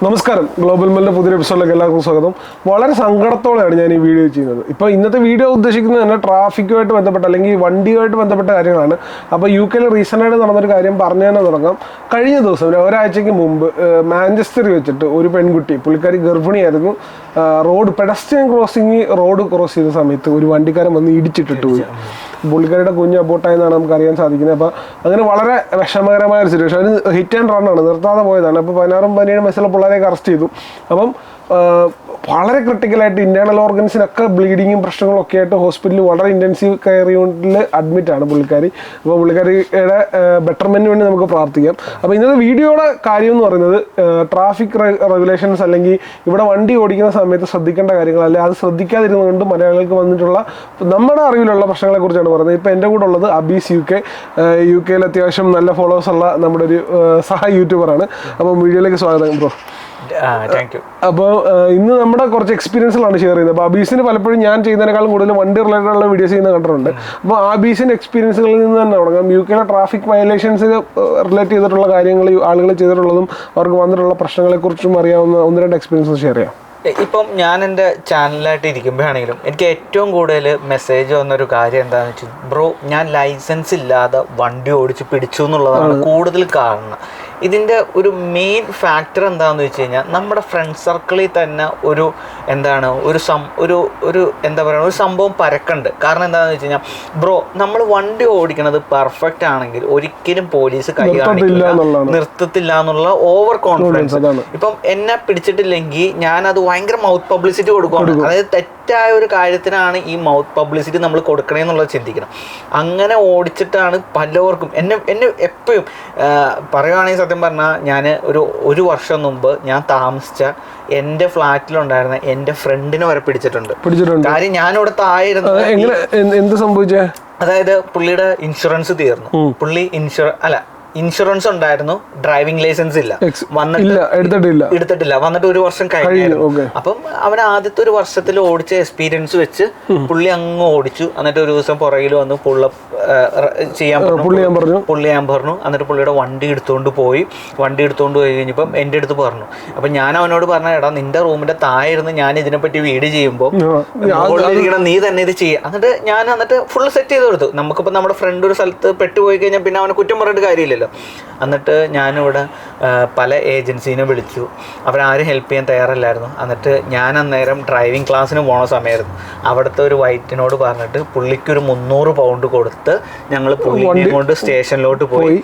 നമസ്കാരം, ഗ്ലോബൽ മെല്ലിൻ്റെ പുതിയ എപ്പിസോഡിലേക്ക് എല്ലാവർക്കും സ്വാഗതം. വളരെ സങ്കടത്തോടെയാണ് ഞാൻ ഈ വീഡിയോ ചെയ്യുന്നത്. ഇപ്പോൾ ഇന്നത്തെ വീഡിയോ ഉദ്ദേശിക്കുന്നത് തന്നെ ട്രാഫിക്കുമായിട്ട് ബന്ധപ്പെട്ട അല്ലെങ്കിൽ വണ്ടിയുമായിട്ട് ബന്ധപ്പെട്ട കാര്യങ്ങളാണ്. അപ്പോൾ UK റീസെൻ്റായിട്ട് നടന്നൊരു കാര്യം പറഞ്ഞു തന്നെ തുടങ്ങാം. കഴിഞ്ഞ ദിവസം ഒരാഴ്ചയ്ക്ക് മുമ്പ് മാഞ്ചസ്റ്ററിൽ വെച്ചിട്ട് ഒരു പെൺകുട്ടി, പുള്ളിക്കാരി ഗർഭിണിയായിരുന്നു, പെഡസ്ട്രിയൻ റോഡ് ക്രോസ് ചെയ്ത സമയത്ത് ഒരു വണ്ടിക്കാരൻ വന്ന് ഇടിച്ചിട്ടിട്ട് പോയി. പുള്ളിക്കാരുടെ കുഞ്ഞ് അബോട്ടായെന്നാണ് നമുക്ക് അറിയാൻ സാധിക്കുന്നത്. അപ്പോൾ അങ്ങനെ വളരെ വിഷമകരമായ ഒരു സിറ്റുവേഷൻ. അതിന് ഹിറ്റ് ആൻഡ് റൺ ആണ്, നിർത്താതെ പോയതാണ്. അപ്പോൾ 16-17 വയസ്സുള്ള പിള്ളേരെയൊക്കെ അറസ്റ്റ് ചെയ്തു. അപ്പം വളരെ ക്രിട്ടിക്കലായിട്ട് ഇൻറ്റേർണൽ ഓർഗൻസിനൊക്കെ ബ്ലീഡിങ്ങും പ്രശ്നങ്ങളൊക്കെ ആയിട്ട് ഹോസ്പിറ്റലിൽ വളരെ ഇൻറ്റൻസീവ് കെയർ യൂണിറ്റിൽ അഡ്മിറ്റാണ് പുള്ളിക്കാരി. അപ്പോൾ പുള്ളിക്കാരിയുടെ ബെറ്റർമെൻറ്റിന് വേണ്ടി നമുക്ക് പ്രാർത്ഥിക്കാം. അപ്പോൾ ഇന്നത്തെ വീഡിയോയുടെ കാര്യം എന്ന് പറയുന്നത് ട്രാഫിക് റെഗുലേഷൻസ് അല്ലെങ്കിൽ ഇവിടെ വണ്ടി ഓടിക്കുന്ന സമയത്ത് ശ്രദ്ധിക്കേണ്ട കാര്യങ്ങൾ, അല്ലെങ്കിൽ അത് ശ്രദ്ധിക്കാതിരുന്നുകൊണ്ട് മലയാളികൾക്ക് വന്നിട്ടുള്ള നമ്മുടെ അറിവിലുള്ള പ്രശ്നങ്ങളെക്കുറിച്ചാണ് പറയുന്നത്. ഇപ്പോൾ എൻ്റെ കൂടെ ഉള്ളത് അബീസ് UK അത്യാവശ്യം നല്ല ഫോളോവേഴ്സ് ഉള്ള നമ്മുടെ ഒരു യൂട്യൂബറാണ്. അപ്പം വീഡിയോയിലേക്ക് സ്വാഗതം ബ്രോ. അപ്പോൾ ഇന്ന് നമ്മുടെ കുറച്ച് എക്സ്പീരിയൻസുകളാണ് ഷെയർ ചെയ്യുന്നത്. അപ്പോൾ അബീസിന് പലപ്പോഴും ഞാൻ ചെയ്യുന്നതിനേക്കാളും കൂടുതൽ വണ്ടി റിലേറ്റഡ് ഉള്ള വീഡിയോസ് ചെയ്യുന്ന കണ്ടിട്ടുണ്ട്. അപ്പോൾ അബീസിൻ്റെ എക്സ്പീരിയൻസുകളിൽ നിന്ന് തന്നെ തുടങ്ങാം. UK ട്രാഫിക് വയലേഷൻസിന് റിലേറ്റ് ചെയ്തിട്ടുള്ള കാര്യങ്ങൾ, ആളുകൾ ചെയ്തിട്ടുള്ളതും അവർക്ക് വന്നിട്ടുള്ള പ്രശ്നങ്ങളെക്കുറിച്ചും അറിയാവുന്ന 1-2 എക്സ്പീരിയൻസ് ഷെയർ ചെയ്യാം. ഇപ്പം ഞാൻ എൻ്റെ ചാനലായിട്ട് ഇരിക്കുമ്പോഴാണെങ്കിലും എനിക്ക് ഏറ്റവും കൂടുതൽ മെസ്സേജ് വന്നൊരു കാര്യം എന്താണെന്ന് വെച്ചാൽ, ബ്രോ ഞാൻ ലൈസൻസ് ഇല്ലാതെ വണ്ടി ഓടിച്ച് പിടിച്ചു എന്നുള്ളതാണ് കൂടുതൽ കാരണം. ഇതിൻ്റെ ഒരു മെയിൻ ഫാക്ടർ എന്താണെന്ന് വെച്ച് കഴിഞ്ഞാൽ, നമ്മുടെ ഫ്രണ്ട് സർക്കിളിൽ തന്നെ ഒരു സംഭവം പരക്കുണ്ട്. കാരണം എന്താണെന്ന് വെച്ച് കഴിഞ്ഞാൽ, ബ്രോ നമ്മൾ വണ്ടി ഓടിക്കണത് പെർഫെക്റ്റ് ആണെങ്കിൽ ഒരിക്കലും പോലീസ് കൈ കാണിക്കില്ല, നിർത്തത്തില്ല എന്നുള്ള ഓവർ കോൺഫിഡൻസ്. ഇപ്പം എന്നെ പിടിച്ചിട്ടില്ലെങ്കിൽ ഞാനത് ഭയങ്കര മൗത്ത് പബ്ലിസിറ്റി കൊടുക്കുകയാണ്. അതായത് തെറ്റായ ഒരു കാര്യത്തിനാണ് ഈ മൗത്ത് പബ്ലിസിറ്റി നമ്മൾ കൊടുക്കണേന്നുള്ളത് ചിന്തിക്കണം. അങ്ങനെ ഓടിച്ചിട്ടാണ് പലവർക്കും എന്നെ എപ്പോഴും പറയുകയാണെങ്കിൽ, സത്യം പറഞ്ഞാൽ ഞാൻ ഒരു വർഷം മുമ്പ് ഞാൻ താമസിച്ച എൻ്റെ ഫ്ലാറ്റിലുണ്ടായിരുന്ന എൻ്റെ ഫ്രണ്ടിനെ വരെ പിടിച്ചിട്ടുണ്ട്. കാര്യം ഞാനിവിടെ താഴെ എന്ത് സംഭവിച്ചേ, അതായത് പുള്ളിയുടെ ഇൻഷുറൻസ് തീർന്നു. പുള്ളി ഇൻഷുറൻസ് ഉണ്ടായിരുന്നു, ഡ്രൈവിംഗ് ലൈസൻസ് ഇല്ല, എടുത്തിട്ടില്ല, വന്നിട്ട് 1 വർഷം കഴിഞ്ഞായിരുന്നു. അപ്പം അവൻ ആദ്യത്തെ 1 വർഷത്തിൽ ഓടിച്ച എക്സ്പീരിയൻസ് വെച്ച് പുള്ളി അങ്ങ് ഓടിച്ചു. എന്നിട്ട് ഒരു ദിവസം പുറകിൽ വന്ന് പുള്ളി ഞാൻ പറഞ്ഞു. എന്നിട്ട് പുള്ളിയുടെ വണ്ടി എടുത്തുകൊണ്ട് പോയി കഴിഞ്ഞപ്പം എൻ്റെ അടുത്ത് പറഞ്ഞു. അപ്പം ഞാൻ അവനോട് പറഞ്ഞ, എടാ നിന്റെ റൂമിന്റെ താഴെ ഞാൻ ഇതിനെപ്പറ്റി വീഡിയോ ചെയ്യുമ്പോൾ നീ തന്നെ ഇത് ചെയ്യുക. എന്നിട്ട് ഫുൾ സെറ്റ് ചെയ്ത് കൊടുത്തു. നമുക്കിപ്പോൾ നമ്മുടെ ഫ്രണ്ട് ഒരു സ്ഥലത്ത് പെട്ടുപോയി കഴിഞ്ഞാൽ പിന്നെ അവനെ കുറ്റം പറഞ്ഞിട്ട് കാര്യമില്ലല്ലോ. എന്നിട്ട് ഞാനിവിടെ പല ഏജൻസീനെ വിളിച്ചു, അവരാരും ഹെൽപ്പ് ചെയ്യാൻ തയ്യാറല്ലായിരുന്നു. എന്നിട്ട് ഞാൻ അന്നേരം ഡ്രൈവിംഗ് ക്ലാസ്സിന് പോണ സമയമായിരുന്നു. അവിടുത്തെ ഒരു വൈറ്റിനോട് പറഞ്ഞിട്ട് പുള്ളിക്കൊരു 300 പൗണ്ട് കൊടുത്ത് ഞങ്ങൾ പുള്ളിനെ കൊണ്ട് സ്റ്റേഷനിലോട്ട് പോയി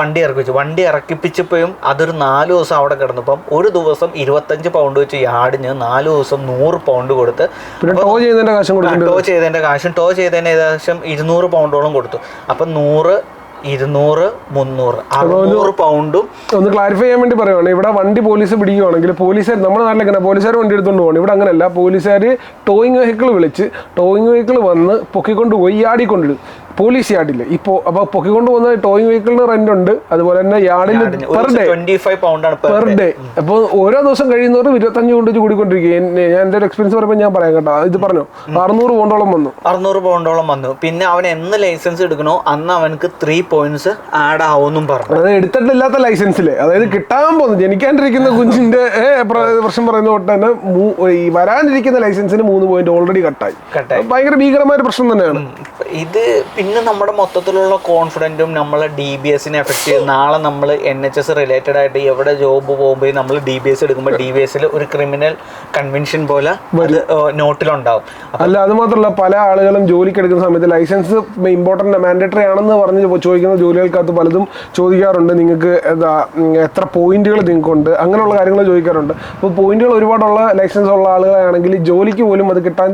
വണ്ടി ഇറക്കിപ്പിച്ചപ്പോഴും അതൊരു 4 ദിവസം അവിടെ കിടന്നപ്പം ഒരു ദിവസം 25 പൗണ്ട് വെച്ച് യാർഡിന് 4 ദിവസം 100 പൗണ്ട് കൊടുത്ത് ടോ ചെയ്തതിൻ്റെ ഏകദേശം 200 പൗണ്ടോളം കൊടുത്തു. അപ്പം 100, 200, 300, 600 പൗണ്ടും. ഒന്ന് ക്ലാരിഫൈ ചെയ്യാൻ വേണ്ടി പറയുവാണ്, ഇവിടെ വണ്ടി പോലീസ് പിടിക്കുകയാണെങ്കിൽ പോലീസുകാർ, നമ്മുടെ നാട്ടിലേക്ക് പോലീസുകാർ വണ്ടി എടുത്തുകൊണ്ട് പോകണം. ഇവിടെ അങ്ങനെയല്ല, പോലീസുകാർ ടോയിങ് വെഹിക്കിൾ വന്ന് പൊക്കിക്കൊണ്ട് പോയി യാർഡിൽ കൊണ്ടിടും. പോലീസ് യാർഡില്ല ഇപ്പോൾ. അപ്പോൾ പൊക്കിക്കൊണ്ട് പോകുന്ന ടോയിങ് വെഹിക്കിളിന് റെന്റ് ഉണ്ട്, അതുപോലെ തന്നെ യാർഡിൽ പെർ ഡേ. അപ്പോൾ ഓരോ ദിവസം കഴിയുന്നവരും 25 പൗണ്ട് വെച്ച് കൂടിക്കൊണ്ടിരിക്കുക. ഞാൻ എൻ്റെ ഒരു എക്സ്പീരിയൻസ് പറയുമ്പോൾ ഞാൻ പറയാം കേട്ടോ. ഇത് പറഞ്ഞു 600 പൗണ്ടോളം വന്നു. പിന്നെ അവൻ എന്ന് ലൈസൻസ് എടുക്കണോ അന്ന് അവനക്ക് 3 points ആഡ് ആവുമെന്നും പറഞ്ഞു. അതായത് എടുത്തിട്ടില്ലാത്ത ലൈസൻസില്, അതായത് കിട്ടാൻ പോകുന്നു ജനിക്കാണ്ടിരിക്കുന്ന കുഞ്ഞിന്റെ പ്രശ്നം പറയുന്ന തൊട്ട് തന്നെ വരാനിരിക്കുന്ന ലൈസൻസിന് 3 പോയിന്റ് ഓൾറെഡി കട്ടായി. ഭയങ്കര ഭീകരമായ ഒരു പ്രശ്നം തന്നെയാണ് ഇത്. പിന്നെ നമ്മുടെ മൊത്തത്തിലുള്ള കോൺഫിഡൻറ്റും നമ്മളെ DBSനെ എഫക്ട് ചെയ്യും. നാളെ നമ്മൾ NHS റിലേറ്റഡ് ആയിട്ട് എവിടെ ജോബ് പോകുമ്പോൾ നമ്മൾ DBS എടുക്കുമ്പോൾ DBSൽ ഒരു ക്രിമിനൽ കൺവെൻഷൻ പോലെ നോട്ടിലുണ്ടാവും. അല്ല, അത് മാത്രമല്ല, പല ആളുകളും ജോലിക്ക് എടുക്കുന്ന സമയത്ത് ലൈസൻസ് ഇമ്പോർട്ടൻ്റ് മാൻഡേറ്ററി ആണെന്ന് പറഞ്ഞ് ചോദിക്കുന്ന ജോലികൾക്കകത്ത് പലതും ചോദിക്കാറുണ്ട്. നിങ്ങൾക്ക് എത്ര പോയിന്റുകൾ നിങ്ങൾക്കുണ്ട്, അങ്ങനെയുള്ള കാര്യങ്ങൾ ചോദിക്കാറുണ്ട്. അപ്പോൾ പോയിന്റുകൾ ഒരുപാടുള്ള ലൈസൻസ് ഉള്ള ആളുകളാണെങ്കിൽ ജോലിക്ക് പോലും അത് കിട്ടാൻ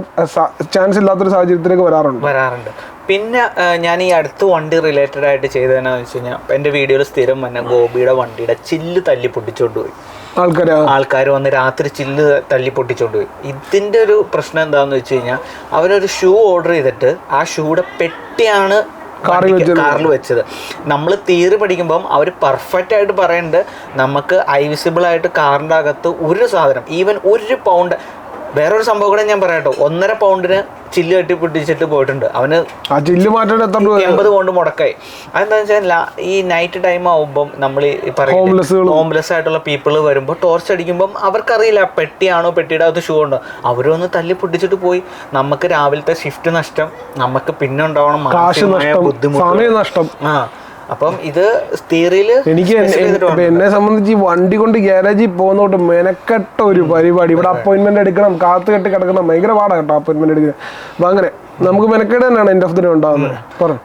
ചാൻസ് ഇല്ലാത്തൊരു സാഹചര്യത്തിലേക്ക് വരാറുണ്ട്. പിന്നെ ഞാൻ ഈ അടുത്ത് വണ്ടി റിലേറ്റഡ് ആയിട്ട് ചെയ്തതെന്നു വെച്ച് കഴിഞ്ഞാൽ, എൻ്റെ വീഡിയോയിൽ സ്ഥിരം വന്ന ഗോപിയുടെ വണ്ടിയുടെ ചില്ല് തല്ലി പൊട്ടിച്ചോണ്ട് പോയി. ആൾക്കാർ വന്ന് രാത്രി ചില്ല് തല്ലി പൊട്ടിച്ചോണ്ട് പോയി. ഇതിൻ്റെ ഒരു പ്രശ്നം എന്താണെന്ന് വെച്ച് കഴിഞ്ഞാൽ, അവരൊരു ഷൂ ഓർഡർ ചെയ്തിട്ട് ആ ഷൂയുടെ പെട്ടിയാണ് കാറിൽ വെച്ചത്. നമ്മൾ തിയറി പഠിക്കുമ്പം അവർ പെർഫെക്റ്റ് ആയിട്ട് പറയുന്നുണ്ട്, നമുക്ക് ഐ വിസിബിൾ ആയിട്ട് കാറിൻ്റെ അകത്ത് ഒരു സാധനം, ഈവൻ 1 പൗണ്ട് വേറൊരു സംഭവം കൂടെ ഞാൻ പറയാട്ടോ, 1.5 പൗണ്ടിന് ചില്ല് കെട്ടി പിടിച്ചിട്ട് പോയിട്ടുണ്ട് അവന്. ആ ചില്ല് മാറ്റാൻ 80 പൗണ്ട് മുടക്കായി. അതെന്താ വെച്ചാൽ ഈ നൈറ്റ് ടൈം ആവുമ്പം നമ്മൾ ഈ പറയുന്നത് ഹോംലെസ് ആയിട്ടുള്ള പീപ്പിൾ വരുമ്പോൾ ടോർച്ച് അടിക്കുമ്പോൾ അവർക്കറിയില്ല പെട്ടിയാണോ പെട്ടിയുടെ അകത്ത് ഷൂ ഉണ്ടോ, അവരൊന്ന് തല്ലി പൊട്ടിച്ചിട്ട് പോയി. നമുക്ക് രാവിലത്തെ ഷിഫ്റ്റ് നഷ്ടം, നമുക്ക് പിന്നെ ഉണ്ടാവണം ബുദ്ധിമുട്ട്. അപ്പം ഇത് തിയറിയിൽ എനിക്ക് എന്നെ സംബന്ധിച്ച് ഈ വണ്ടി കൊണ്ട് ഗ്യാരേജിൽ പോകുന്നോട്ട് മെനക്കെട്ട ഒരു പരിപാടി. ഇവിടെ അപ്പോയിന്റ്മെന്റ് എടുക്കണം, കാത്തു കെട്ടി കിടക്കണം, ഭയങ്കര പാടാണ് കേട്ടോ അപ്പോയിന്റ്മെന്റ് എടുക്കുക. അപ്പം അങ്ങനെ നമുക്ക് മെനക്കേട് തന്നെയാണ് എൻ്റെ ഓഫ് ദി ഡേ ഉണ്ടാകുന്നത്.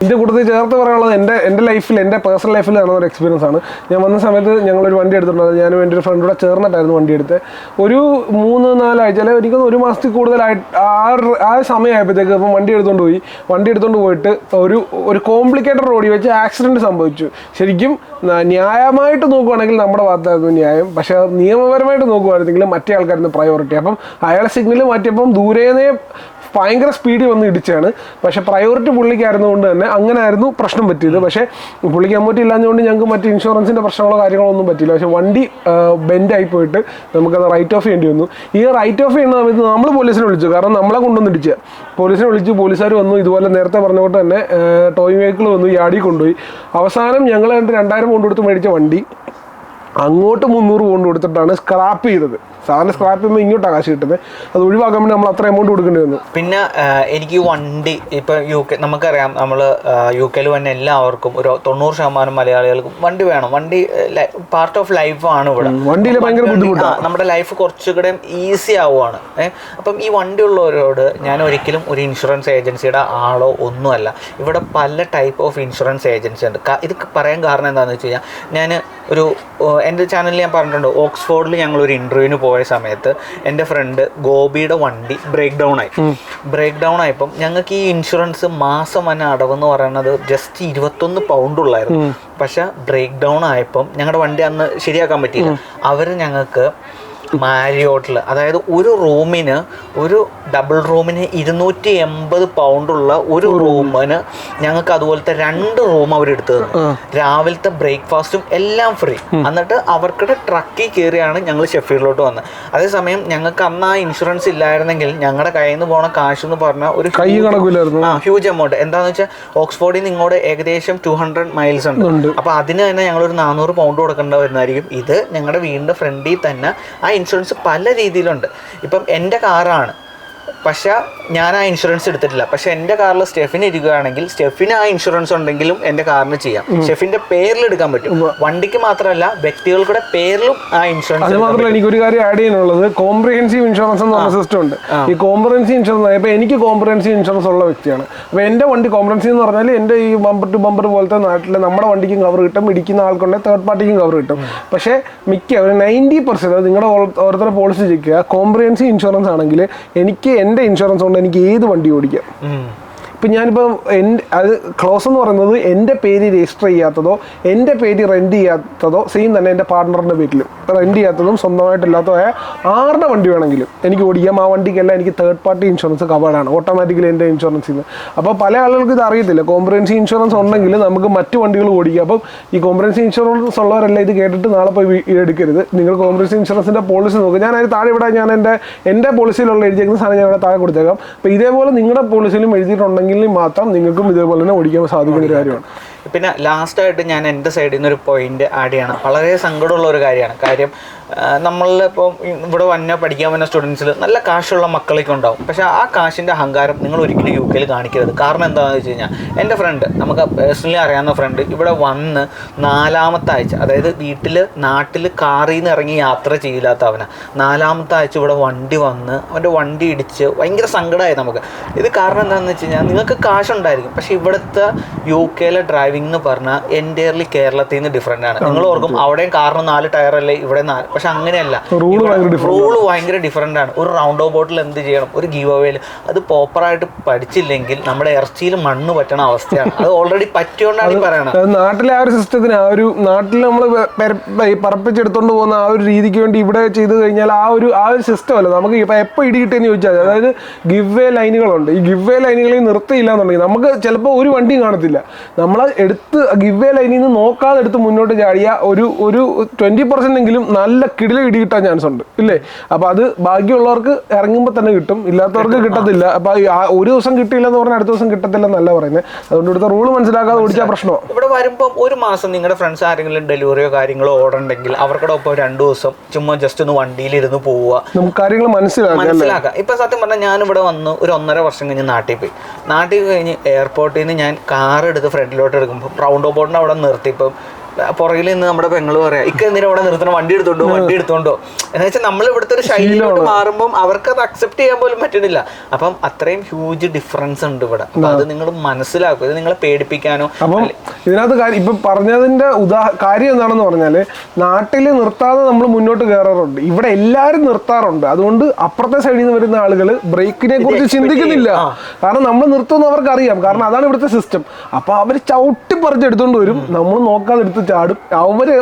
ഇതിൻ്റെ കൂട്ടത്തിൽ ചേർത്ത് പറയാനുള്ളത് എൻ്റെ ലൈഫിൽ, എൻ്റെ പേഴ്സണൽ ലൈഫിൽ നടന്ന ഒരു എക്സ്പീരിയൻസ് ആണ്. ഞാൻ വന്ന സമയത്ത് ഞങ്ങളൊരു വണ്ടി എടുത്തിട്ടുണ്ടായിരുന്നു. ഞാനും എൻ്റെ ഒരു ഫ്രണ്ടൂടെ ചേർന്നിട്ടായിരുന്നു വണ്ടി എടുത്തത്. ഒരു 3-4 ആഴ്ച അല്ലെങ്കിൽ എനിക്കൊന്ന് 1 മാസത്തിൽ കൂടുതലായിട്ട് ആ സമയമായപ്പോഴത്തേക്ക് ഇപ്പം വണ്ടി എടുത്തുകൊണ്ട് പോയിട്ട് ഒരു കോംപ്ലിക്കേറ്റഡ് റോഡിൽ വെച്ച് ആക്സിഡൻറ്റ് സംഭവിച്ചു. ശരിക്കും ന്യായമായിട്ട് നോക്കുവാണെങ്കിൽ നമ്മുടെ ഭാഗത്തായിരുന്നു ന്യായം, പക്ഷേ നിയമപരമായിട്ട് നോക്കുവായിരുന്നെങ്കിൽ മറ്റേ ആൾക്കാരുന്ന് പ്രയോറിറ്റി. അപ്പം അയാളെ സിഗ്നൽ മാറ്റിയപ്പം ദൂരേന്നേ ഭയങ്കര സ്പീഡിൽ വന്ന് ഇടിച്ചാണ്. പക്ഷേ പ്രയോറിറ്റി പുള്ളിക്കായിരുന്നുകൊണ്ട് തന്നെ അങ്ങനെയായിരുന്നു പ്രശ്നം പറ്റിയത്. പക്ഷേ പുള്ളിക്ക് അമ്മൂറ്റി ഇല്ലാഞ്ഞുകൊണ്ട് ഞങ്ങൾക്ക് മറ്റ് ഇൻഷുറൻസിൻ്റെ പ്രശ്നങ്ങളോ കാര്യങ്ങളോ ഒന്നും പറ്റില്ല. പക്ഷേ വണ്ടി ബെൻഡായി പോയിട്ട് നമുക്കത് റൈറ്റ് ഓഫ് ചെയ്യേണ്ടി വന്നു. ഈ റൈറ്റ് ഓഫ് ചെയ്യുന്ന സമയത്ത് നമ്മൾ പോലീസിനെ വിളിച്ചു, കാരണം നമ്മളെ കൊണ്ടുവന്ന് ഇടിക്കുക. പോലീസിനെ വിളിച്ചു, പോലീസുകാർ വന്നു. ഇതുപോലെ നേരത്തെ പറഞ്ഞുകൊണ്ട് തന്നെ ടോയിങ് വെഹിക്കിൾ വന്നു, യാടി കൊണ്ടുപോയി. അവസാനം ഞങ്ങൾ 2000 പൗണ്ട് കൊടുത്ത് മേടിച്ച വണ്ടി അങ്ങോട്ട് 300 പൗണ്ട് കൊടുത്തിട്ടാണ് സ്ക്രാപ്പ് ചെയ്തത്. സാറിന് സ്ക്രാപ്പ് ചെയ്യുമ്പോൾ ഇങ്ങോട്ടാണ് കാശ് കിട്ടുന്നത്. അത് ഒഴിവാക്കാൻ വേണ്ടി നമ്മൾ അത്ര എമൗണ്ട് കൊടുക്കേണ്ടി വന്നു. പിന്നെ എനിക്ക് വണ്ടി ഇപ്പം UK നമുക്കറിയാം, നമ്മൾ UK തന്നെ എല്ലാവർക്കും ഒരു 90% മലയാളികൾക്കും വണ്ടി വേണം. വണ്ടി പാർട്ട് ഓഫ് ലൈഫാണ്. ഇവിടെ വണ്ടിയിൽ ഭയങ്കര ബുദ്ധിമുട്ടാണ്. നമ്മുടെ ലൈഫ് കുറച്ചുകൂടെ ഈസി ആവുകയാണ്. അപ്പം ഈ വണ്ടി ഉള്ളവരോട് ഞാൻ ഒരിക്കലും ഒരു ഇൻഷുറൻസ് ഏജൻസിയുടെ ആളോ ഒന്നുമല്ല. ഇവിടെ പല ടൈപ്പ് ഓഫ് ഇൻഷുറൻസ് ഏജൻസി ഉണ്ട്. ഇത് പറയാൻ കാരണം എന്താണെന്ന് വെച്ച് കഴിഞ്ഞാൽ, ഞാൻ എൻ്റെ ചാനലിൽ ഞാൻ പറഞ്ഞിട്ടുണ്ട്, ഓക്സ്ഫോർഡിൽ ഞങ്ങളൊരു ഇൻ്റർവ്യൂവിന് പോയ സമയത്ത് എൻ്റെ ഫ്രണ്ട് ഗോപിയുടെ വണ്ടി ബ്രേക്ക് ഡൗൺ ആയപ്പം ഞങ്ങൾക്ക് ഈ ഇൻഷുറൻസ് മാസം തന്നെ അടവെന്ന് പറയുന്നത് ജസ്റ്റ് 21 പൗണ്ട് ഉള്ളായിരുന്നു. പക്ഷെ ബ്രേക്ക് ഡൗൺ ആയപ്പം ഞങ്ങളുടെ വണ്ടി അന്ന് ശരിയാക്കാൻ പറ്റിയില്ല. അവർ ഞങ്ങൾക്ക് മാരിയോട്ടിൽ, അതായത് ഒരു ഡബിൾ റൂമിന് 280 പൗണ്ടുള്ള ഒരു റൂമിന് ഞങ്ങൾക്ക് അതുപോലത്തെ 2 റൂം അവരെടുത്ത് തന്നു. രാവിലത്തെ ബ്രേക്ക്ഫാസ്റ്റും എല്ലാം ഫ്രീ. എന്നിട്ട് അവർക്കിടെ ട്രക്കിൽ കയറിയാണ് ഞങ്ങൾ ഷെഫീൽഡിലോട്ട് വന്നത്. അതേസമയം ഞങ്ങൾക്ക് അന്ന് ആ ഇൻഷുറൻസ് ഇല്ലായിരുന്നെങ്കിൽ ഞങ്ങളുടെ കയ്യിൽ നിന്ന് പോണ കാശ് എന്ന് പറഞ്ഞാൽ ഒരു ഹ്യൂജ് എമൗണ്ട്. എന്താണെന്ന് വെച്ചാൽ ഓക്സ്ഫോർഡിൽ നിന്ന് ഇങ്ങോട്ട് ഏകദേശം 200 മൈൽസ് ഉണ്ട്. അപ്പോൾ അതിന് തന്നെ ഞങ്ങളൊരു 400 പൗണ്ട് കൊടുക്കേണ്ട വരുന്നതായിരിക്കും. ഇത് ഞങ്ങളുടെ വീടിൻ്റെ ഫ്രണ്ടിൽ തന്നെ ആ ഇൻഷുറൻസ് പല രീതിയിലുണ്ട്. ഇപ്പം എൻ്റെ കാറാണ്, പക്ഷെ ഞാൻ ആ ഇൻഷുറൻസ് എടുത്തിട്ടില്ല. പക്ഷെ എൻ്റെ കാറിൽ സ്റ്റെഫിന് ഇരിക്കുകയാണെങ്കിൽ സ്റ്റെഫിന് ആ ഇൻഷുറൻസ് ഉണ്ടെങ്കിലും എൻ്റെ കാറിന് ചെയ്യാം. സ്റ്റെഫിൻ്റെ പേരിൽ എടുക്കാൻ പറ്റും. വണ്ടിക്ക് മാത്രമല്ല, വ്യക്തികളുടെ പേരിലും ആ ഇൻഷുറൻസ്. അത് മാത്രമല്ല, എനിക്കൊരു കാര്യം ആഡ് ചെയ്യാനുള്ളത്, കോംപ്രിഹെൻസീവ് ഇൻഷുറൻസ് എന്ന് പറഞ്ഞ സിസ്റ്റം ഉണ്ട്. ഈ കോംപ്രിഹെൻസീവ് ഇൻഷുറൻസ് ഇപ്പോൾ എനിക്ക് കോംപ്രിഹെൻസീവ് ഇൻഷുറൻസ് ഉള്ള വ്യക്തിയാണ്. അപ്പോൾ എൻ്റെ വണ്ടി കോംപ്രിഹെൻസീവ് എന്ന് പറഞ്ഞാൽ എൻ്റെ ഈ ബമ്പർ ടു ബമ്പർ പോലത്തെ നാട്ടിൽ നമ്മുടെ വണ്ടിക്കും കവർ കിട്ടും, ഇടിക്കുന്ന ആൾക്കുണ്ടെങ്കിൽ തേർഡ് പാർട്ടിക്കും കവർ കിട്ടും. പക്ഷേ ഒരു 90% നിങ്ങളുടെ ഓരോരുത്തരുടെ പോളിസി ചെക്ക് ചെയ്യുക. കോംപ്രിഹെൻസീവ് ഇൻഷുറൻസ് ആണെങ്കിൽ എനിക്ക് എൻ്റെ ഇൻഷുറൻസ് കൊണ്ട് എനിക്ക് ഏത് വണ്ടി ഓടിക്കാം. ഇപ്പം ഞാനിപ്പോൾ അത് ക്ലോസ് എന്ന് പറയുന്നത് എൻ്റെ പേര് രജിസ്റ്റർ ചെയ്യാത്തതോ എൻ്റെ പേര് റെൻറ്റ് ചെയ്യാത്തതോ സെയിം തന്നെ എൻ്റെ പാർട്ട്ണറിൻ്റെ പേരിലും റെൻറ്റ് ചെയ്യാത്തതും സ്വന്തമായിട്ടില്ലാത്തതായ ആരുടെ വണ്ടി വേണമെങ്കിലും എനിക്ക് ഓടിക്കാം. ആ വണ്ടിക്കെല്ലാം എനിക്ക് തേർഡ് പാർട്ടി ഇൻഷുറൻസ് കവേർഡാണ് ഓട്ടോമാറ്റിക്കലി എൻ്റെ ഇൻഷുറൻസിൽ നിന്ന്. അപ്പോൾ പല ആളുകൾക്ക് ഇത് അറിയത്തില്ല. കോംപ്രിഹെൻസീവ് ഇൻഷുറൻസ് ഉണ്ടെങ്കിൽ നമുക്ക് മറ്റു വണ്ടികൾ ഓടിക്കാം. അപ്പം ഈ കോംപ്രിഹെൻസീവ് ഇൻഷുറൻസ് ഉള്ളവരെല്ലാം ഇത് കേട്ടിട്ട് നാളെ പോയി എടുക്കരുത്. നിങ്ങൾ കോംപ്രിഹെൻസീവ് ഇൻഷുറൻസിൻ്റെ പോളിസി നോക്കുക. ഞാൻ അതിന് താഴെ ഇവിടെ ഞാൻ എൻ്റെ പോളിസിയിലുള്ള എഴുതിയേക്കുന്ന സാധനം ഞാൻ ഇവിടെ താഴെ കൊടുത്തേക്കാം. അപ്പോൾ ഇതേപോലെ നിങ്ങളുടെ പോളിസിയിലും എഴുതിയിട്ടുണ്ടെങ്കിൽ മാത്രം നിങ്ങൾക്കും ഇതേപോലെ തന്നെ ഓടിക്കാൻ സാധിക്കുന്ന ഒരു കാര്യമാണ്. പിന്നെ ലാസ്റ്റായിട്ട് ഞാൻ എൻ്റെ സൈഡിൽ നിന്നൊരു പോയിന്റ് ആഡ് ചെയ്യണം. വളരെ സങ്കടമുള്ള ഒരു കാര്യമാണ്. കാര്യം നമ്മളിപ്പോൾ ഇവിടെ പഠിക്കാൻ വന്ന സ്റ്റുഡൻസിൽ നല്ല കാശുള്ള മക്കളൊക്കെ ഉണ്ടാവും. പക്ഷേ ആ കാശിൻ്റെ അഹങ്കാരം നിങ്ങൾ ഒരിക്കലും UK കാണിക്കരുത്. കാരണം എന്താണെന്ന് വെച്ച് കഴിഞ്ഞാൽ, എൻ്റെ ഫ്രണ്ട്, നമുക്ക് പേഴ്സണലി അറിയാവുന്ന ഫ്രണ്ട്, ഇവിടെ വന്ന് 4ാമത്തെ ആഴ്ച, അതായത് നാട്ടിൽ കാറിൽ നിന്ന് ഇറങ്ങി യാത്ര ചെയ്യില്ലാത്ത അവനാണ്. 4ാമത്തെ ആഴ്ച ഇവിടെ വണ്ടി വന്ന് അവൻ്റെ വണ്ടി ഇടിച്ച് ഭയങ്കര സങ്കടമായി നമുക്ക്. ഇത് കാരണം എന്താണെന്ന് വെച്ച് കഴിഞ്ഞാൽ, നിങ്ങൾക്ക് കാശുണ്ടായിരിക്കും, പക്ഷേ ഇവിടുത്തെ UK ഡ്രൈവിംഗ് എന്ന് പറഞ്ഞാൽ എൻറ്റയർലി കേരളത്തിൽ നിന്ന് ഡിഫറെൻ്റ് ആണ്. നിങ്ങൾ ഓർക്കും അവിടെയും കാറിന് 4 ടയറല്ലേ, ഇവിടെ 4. പക്ഷെ അങ്ങനെയല്ല, റൂള് ഭയങ്കര ഡിഫറെൻ്റ് ആണ്. ഒരു റൗണ്ട് ബോട്ടിൽ എന്ത് ചെയ്യണം, ഒരു ഗീവ് അവേയിൽ അത് പ്രോപ്പറായിട്ട് പഠിച്ചില്ലെങ്കിൽ നമ്മുടെ ഇറച്ചിയിൽ മണ്ണ് പറ്റണ അവസ്ഥയാണ്. അത് ഓൾറെഡി പറ്റിയോണ്ടാണ് ഈ പറയണത്. നാട്ടിലെ ആ ഒരു സിസ്റ്റത്തിന്, ആ ഒരു നാട്ടിൽ നമ്മൾ പറപ്പിച്ചെടുത്തോണ്ട് പോകുന്ന ആ ഒരു രീതിക്ക് വേണ്ടി ഇവിടെ ചെയ്ത് കഴിഞ്ഞാൽ ആ ഒരു സിസ്റ്റം അല്ല നമുക്ക് ഇപ്പം എപ്പോൾ ഇടികിട്ടെന്ന് ചോദിച്ചാൽ. അതായത് ഗിവ് വേ ലൈനുകളുണ്ട്. ഈ ഗിവ് വേ ലൈനുകളിൽ നിർത്തിയില്ല എന്നുണ്ടെങ്കിൽ നമുക്ക് ചിലപ്പോൾ ഒരു വണ്ടിയും കാണത്തില്ല. നമ്മൾ എടുത്ത് ഗിവ് വേ ലൈനിൽ നിന്ന് നോക്കാതെ എടുത്ത് മുന്നോട്ട് ചാടിയ ഒരു 20% എങ്കിലും നല്ല കിടില ഇടി കിട്ടാൻ ചാൻസ് ഉണ്ട് ഇല്ലേ? അപ്പൊ അത് ഭാഗ്യമുള്ളവർക്ക് ഇറങ്ങുമ്പോൾ തന്നെ കിട്ടും, ഇല്ലാത്തവർക്ക് കിട്ടത്തില്ല. അപ്പൊ ഒരു ദിവസം കിട്ടിയില്ലെന്ന് പറഞ്ഞാൽ അടുത്ത ദിവസം കിട്ടത്തില്ലെന്നല്ല പറയുന്നത്. അതുകൊണ്ട് ഇവിടുത്തെ റൂള് മനസ്സിലാക്കാതെ ഓടിച്ചാൽ പ്രശ്നമോ. ഇവിടെ വരുമ്പോൾ ഒരു മാസം നിങ്ങളുടെ ഫ്രണ്ട്സ് ആരെങ്കിലും ഡെലിവറിയോ കാര്യങ്ങളോ ഓർഡർ ഉണ്ടെങ്കിൽ അവർക്കടെ ഒപ്പം 2 ദിവസം ചുമ്മാ ജസ്റ്റ് ഒന്ന് വണ്ടിയിലിരുന്ന് പോവുക, നമുക്ക് കാര്യങ്ങൾ മനസ്സിലാക്കാം. ഇപ്പൊ സത്യം പറഞ്ഞാൽ ഞാനിവിടെ വന്ന് ഒരു 1.5 വർഷം കഴിഞ്ഞ് നാട്ടിൽ പോയി. നാട്ടിൽ കഴിഞ്ഞ് എയർപോർട്ടിൽ നിന്ന് ഞാൻ കാർ എടുത്ത് ഫ്രണ്ടിലോട്ട് എടുക്കുമ്പോൾ റൗണ്ട് ബോട്ടിന് അവിടെ നിർത്തി. ഇപ്പം പുറകിൽ നിന്ന് നമ്മുടെ പെങ്ങള് പറയാ എന്തിനാ അവിടെ നിർത്തണം, വണ്ടി എടുത്തോണ്ടോ എന്ന് വെച്ചാൽ നമ്മൾ ഇവിടുത്തെ ഒരു ശൈലിയോട്ട് മാറുമ്പോൾ അവർക്ക് അത് അക്സെപ്റ്റ് ചെയ്യാൻ പോലും പറ്റുന്നില്ല. അപ്പം അത്രയും ഹ്യൂജ് ഡിഫറൻസ് ഉണ്ട് ഇവിടെ. അപ്പൊ അത് നിങ്ങൾ മനസ്സിലാക്കും, ഇത് നിങ്ങളെ പേടിപ്പിക്കാനോ. അപ്പം ഇതിനകത്ത് ഇപ്പൊ പറഞ്ഞതിന്റെ കാര്യം എന്താണെന്ന് പറഞ്ഞാല്, നാട്ടിൽ നിർത്താതെ നമ്മൾ മുന്നോട്ട് കയറാറുണ്ട്, ഇവിടെ എല്ലാരും നിർത്താറുണ്ട്. അതുകൊണ്ട് അപ്പുറത്തെ സൈഡിൽ നിന്ന് വരുന്ന ആളുകൾ ബ്രേക്കിനെ കുറിച്ച് ചിന്തിക്കുന്നില്ല. കാരണം നമ്മൾ നിർത്തുമെന്ന് അവർക്ക് അറിയാം, കാരണം അതാണ് ഇവിടുത്തെ സിസ്റ്റം. അപ്പൊ അവർ ചവിട്ടി പറിച്ചെടുത്തോണ്ട് വരും, നമ്മൾ നോക്കാതെ എടുത്ത് ചാടും. അവര്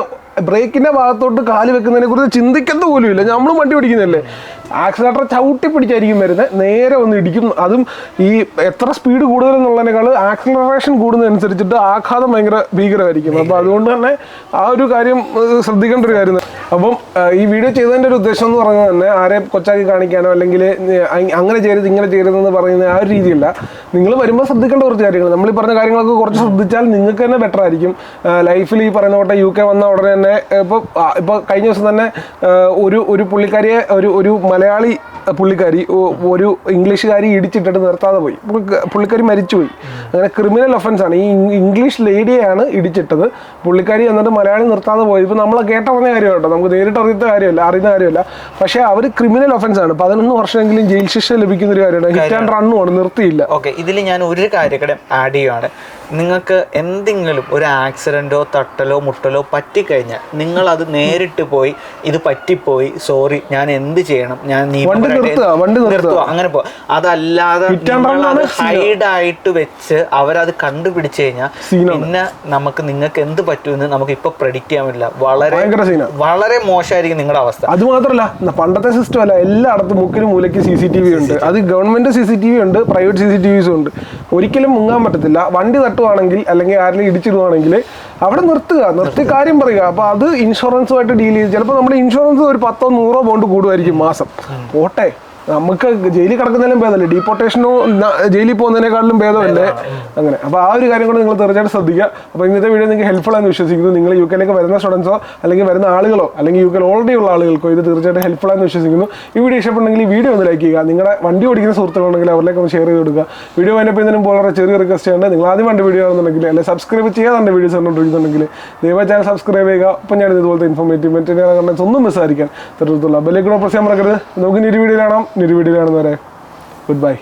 ബ്രേക്കിന്റെ ഭാഗത്തോട്ട് കാല് വെക്കുന്നതിനെ കുറിച്ച് ചിന്തിക്കുന്നത് പോലും ഇല്ല. നമ്മളും വണ്ടി പിടിക്കുന്നതല്ലേ, ആക്സിലേറ്റർ ചവിട്ടി പിടിച്ചായിരിക്കും വരുന്നത്, നേരെ ഒന്ന് ഇടിക്കും. അതും ഈ എത്ര സ്പീഡ് കൂടുതലെന്നുള്ളതിനേക്കാൾ ആക്സിലറേഷൻ കൂടുന്നതനുസരിച്ചിട്ട് ആഘാതം ഭയങ്കര ഭീകരമായിരിക്കും. അപ്പോൾ അതുകൊണ്ട് തന്നെ ആ ഒരു കാര്യം ശ്രദ്ധിക്കേണ്ട ഒരു കാര്യം. അപ്പം ഈ വീഡിയോ ചെയ്തതിൻ്റെ ഒരു ഉദ്ദേശം എന്ന് പറയുന്നത് തന്നെ ആരെ കൊച്ചാക്കി കാണിക്കാനോ അല്ലെങ്കിൽ അങ്ങനെ ചെയ്യരുത് ഇങ്ങനെ ചെയ്യരുതെന്ന് പറയുന്ന ആ ഒരു രീതിയല്ല. നിങ്ങൾ വരുമ്പോൾ ശ്രദ്ധിക്കേണ്ട കുറച്ച് കാര്യങ്ങൾ, നമ്മൾ ഈ പറഞ്ഞ കാര്യങ്ങളൊക്കെ കുറച്ച് ശ്രദ്ധിച്ചാൽ നിങ്ങൾക്ക് തന്നെ ബെറ്റർ ആയിരിക്കും ലൈഫിൽ. ഈ പറയുന്ന പോലെ UK വന്ന ഉടനെ തന്നെ ഇപ്പോൾ കഴിഞ്ഞ ദിവസം തന്നെ ഒരു പുള്ളിക്കാരിയെ ഒരു മലയാളി പുള്ളിക്കാരി ഒരു ഇംഗ്ലീഷുകാരി ഇടിച്ചിട്ടിട്ട് നിർത്താതെ പോയി, പുള്ളിക്കാരി മരിച്ചുപോയി. അങ്ങനെ ക്രിമിനൽ ഒഫൻസ് ആണ്. ഈ ഇംഗ്ലീഷ് ലേഡിയെയാണ് ഇടിച്ചിട്ടത്, പുള്ളിക്കാരി എന്നിട്ട് മലയാളി നിർത്താതെ പോയി. ഇപ്പം നമ്മൾ കേട്ടറിഞ്ഞ കാര്യം കേട്ടോ, നമുക്ക് നേരിട്ട് അറിയുന്ന കാര്യമല്ല. പക്ഷേ അവർ ക്രിമിനൽ ഒഫൻസ് ആണ്, 11 വർഷമെങ്കിലും ജയിൽ ശിക്ഷ ലഭിക്കുന്ന ഒരു കാര്യമാണ്. ഹിറ്റ് ആൻഡ് റണ്ണുമാണ്, നിർത്തിയില്ല. ഓക്കെ, ഇതിൽ ഞാൻ ഒരു കാര്യം കൂടെ ആഡ് ചെയ്യുകയാണ്. നിങ്ങൾക്ക് എന്തെങ്കിലും ഒരു ആക്സിഡൻറ്റോ തട്ടലോ മുട്ടലോ പറ്റിക്കഴിഞ്ഞാൽ നിങ്ങൾ അത് നേരിട്ട് പോയി ഇത് പറ്റിപ്പോയി സോറി ഞാൻ എന്ത് ചെയ്യണം, ഞാൻ നിർത്തുക അങ്ങനെ പോ. അതല്ലാതെ ഹൈഡായിട്ട് വെച്ച് അവരത് കണ്ടുപിടിച്ചു കഴിഞ്ഞാൽ പിന്നെ നിങ്ങൾക്ക് എന്ത് പറ്റുമെന്ന് നമുക്ക് ഇപ്പൊ പ്രെഡിക്റ്റ് ചെയ്യാൻ പറ്റില്ല. വളരെ മോശമായിരിക്കും നിങ്ങളുടെ അവസ്ഥ. അത് മാത്രമല്ല, പണ്ടത്തെ സിസ്റ്റം അല്ല, എല്ലായിടത്തും മുക്കിലും മൂലയ്ക്ക് CCTV ഉണ്ട്. അത് ഗവൺമെന്റ് CCTV ഉണ്ട്, പ്രൈവറ്റ് CCTVs ഉണ്ട്. ഒരിക്കലും മുങ്ങാൻ പറ്റത്തില്ല. വണ്ടി തട്ടുവാണെങ്കിൽ അല്ലെങ്കിൽ ആരെങ്കിലും ഇടിച്ചിടുവാണെങ്കിൽ അവിടെ നിർത്തി കാര്യം പറയുക. അപ്പൊ അത് ഇൻഷുറൻസുമായിട്ട് ഡീൽ ചെയ്ത് ചിലപ്പോൾ നമ്മുടെ ഇൻഷുറൻസ് ഒരു 10-100 ബോണ്ട് കൂടുമായിരിക്കും മാസം. പോട്ടെ, നമുക്ക് ജയിലിൽ കിടക്കുന്നതിലും ഭേദമല്ലേ, ഡീപ്പോർട്ടേഷനോ ജയിലിൽ പോകുന്നതിനേക്കാളും ഭേദമല്ലേ അങ്ങനെ. അപ്പോൾ ആ ഒരു കാര്യം കൂടെ നിങ്ങൾ തീർച്ചയായിട്ടും ശ്രദ്ധിക്കുക. അപ്പോൾ ഇന്നത്തെ വീഡിയോ നിങ്ങൾക്ക് ഹെൽപ്ഫുൾ ആണെന്ന് വിശ്വസിക്കുന്നു. നിങ്ങൾ UK വരുന്ന സ്റ്റുഡൻസോ അല്ലെങ്കിൽ വരുന്ന ആളുകളോ അല്ലെങ്കിൽ UK ഓൾറെഡി ഉള്ള ആളുകൾക്കോ ഇത് തീർച്ചയായിട്ടും ഹെൽപ്ഫുൾ ആണെന്ന് വിശ്വസിക്കുന്നു. ഈ വീഡിയോ ഇഷ്ടപ്പെട്ടെങ്കിൽ ഈ വീഡിയോ ഒന്ന് ലൈക്ക് ചെയ്യുക. നിങ്ങളുടെ വണ്ടി ഓടിക്കുന്ന സുഹൃത്തുക്കളുണ്ടെങ്കിൽ അവരിലേക്ക് ഒന്ന് ഷെയർ ചെയ്ത് കൊടുക്കുക. വീഡിയോ അതിനൊപ്പം വളരെ ചെറിയ റിക്വസ്റ്റ് ചെയ്യേണ്ടത്, നിങ്ങൾ ആദ്യം വണ്ടി വീഡിയോ ആണെന്നുണ്ടെങ്കിൽ അല്ലെങ്കിൽ സബ്സ്ക്രൈബ് ചെയ്യാതെ വീഡിയോസ് കണ്ടുകൊണ്ടിരിക്കുന്നുണ്ടെങ്കിൽ ദയവായി ചാനൽ സബ്സ്ക്രൈബ് ചെയ്യുക. അപ്പം ഞാൻ ഇതുപോലത്തെ ഇൻഫോർമേറ്റീവ് കണ്ടൻസ് ഒന്നും മിസ്സായിരിക്കാൻ തരത്തിലുള്ള ബെല്ലൈക്കൺ പ്രസ് ചെയ്യാൻ മറക്കരുത്. നമുക്ക് ഒരു വീഡിയോ കാണാം. Good bye.